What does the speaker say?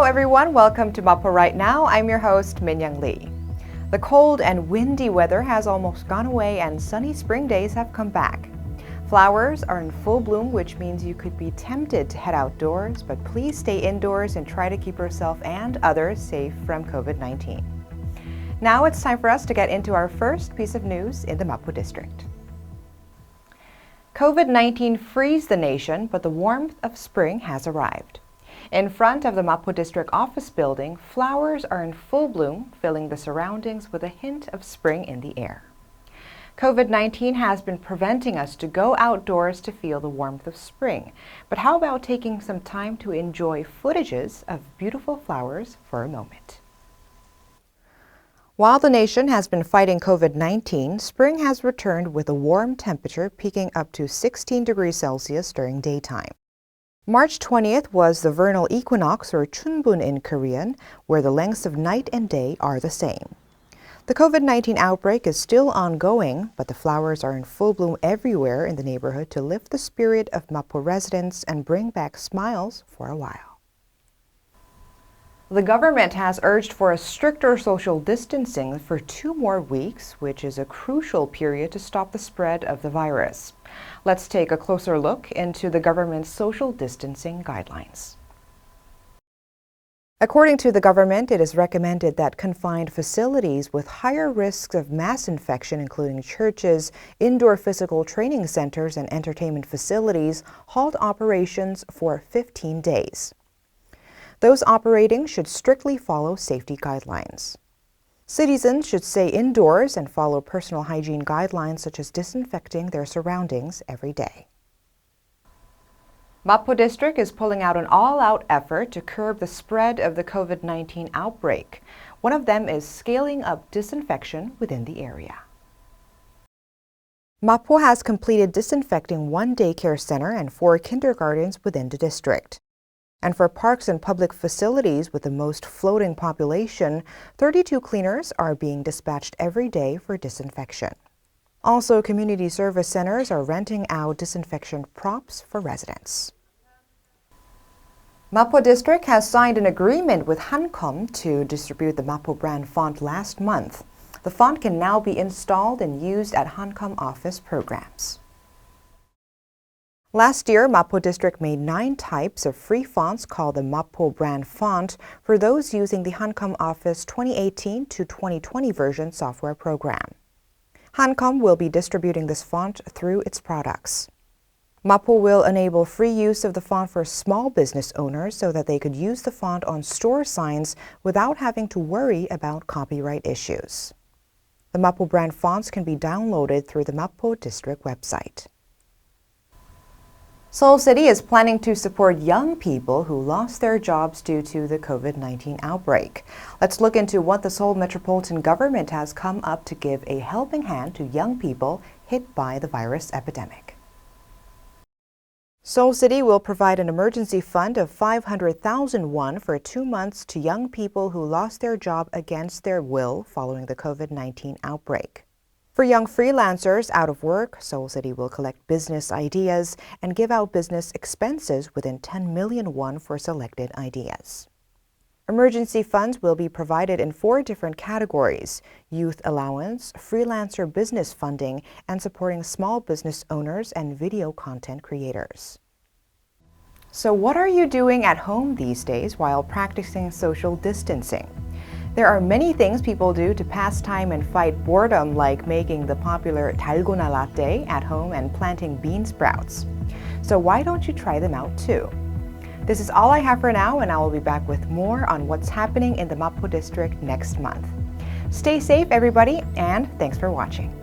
Hello everyone, welcome to Mapo Right Now. I'm your host, Min-Young Lee. The cold and windy weather has almost gone away and sunny spring days have come back. Flowers are in full bloom, which means you could be tempted to head outdoors, but please stay indoors and try to keep yourself and others safe from COVID-19. Now it's time for us to get into our first piece of news in the Mapo district. COVID-19 frees the nation, but the warmth of spring has arrived. In front of the Mapo District Office Building, flowers are in full bloom, filling the surroundings with a hint of spring in the air. COVID-19 has been preventing us to go outdoors to feel the warmth of spring. But how about taking some time to enjoy footages of beautiful flowers for a moment? While the nation has been fighting COVID-19, spring has returned with a warm temperature peaking up to 16 degrees Celsius during daytime. March 20th was the vernal equinox, or Chunbun in Korean, where the lengths of night and day are the same. The COVID-19 outbreak is still ongoing, but the flowers are in full bloom everywhere in the neighborhood to lift the spirit of Mapo residents and bring back smiles for a while. The government has urged for a stricter social distancing for 2 more weeks, which is a crucial period to stop the spread of the virus. Let's take a closer look into the government's social distancing guidelines. According to the government, it is recommended that confined facilities with higher risks of mass infection, including churches, indoor physical training centers, and entertainment facilities, halt operations for 15 days. Those operating should strictly follow safety guidelines. Citizens should stay indoors and follow personal hygiene guidelines such as disinfecting their surroundings every day. Mapo District is pulling out an all-out effort to curb the spread of the COVID-19 outbreak. One of them is scaling up disinfection within the area. Mapo has completed disinfecting 1 daycare center and 4 kindergartens within the district. And for parks and public facilities with the most floating population, 32 cleaners are being dispatched every day for disinfection. Also, community service centers are renting out disinfection props for residents. Mapo District has signed an agreement with Hancom to distribute the Mapo brand font last month. The font can now be installed and used at Hancom office programs. Last year, Mapo District made 9 types of free fonts called the Mapo brand font for those using the Hancom Office 2018 to 2020 version software program. Hancom will be distributing this font through its products. Mapo will enable free use of the font for small business owners so that they could use the font on store signs without having to worry about copyright issues. The Mapo brand fonts can be downloaded through the Mapo District website. Seoul City is planning to support young people who lost their jobs due to the COVID-19 outbreak. Let's look into what the Seoul Metropolitan Government has come up to give a helping hand to young people hit by the virus epidemic. Seoul City will provide an emergency fund of 500,000 won for 2 months to young people who lost their job against their will following the COVID-19 outbreak. For young freelancers out of work, Seoul City will collect business ideas and give out business expenses within 10 million won for selected ideas. Emergency funds will be provided in 4 different categories: youth allowance, freelancer business funding, and supporting small business owners and video content creators. So what are you doing at home these days while practicing social distancing? There are many things people do to pass time and fight boredom, like making the popular dalgona latte at home and planting bean sprouts. So why don't you try them out too? This is all I have for now, and I will be back with more on what's happening in the Mapo District next month. Stay safe, everybody, and thanks for watching.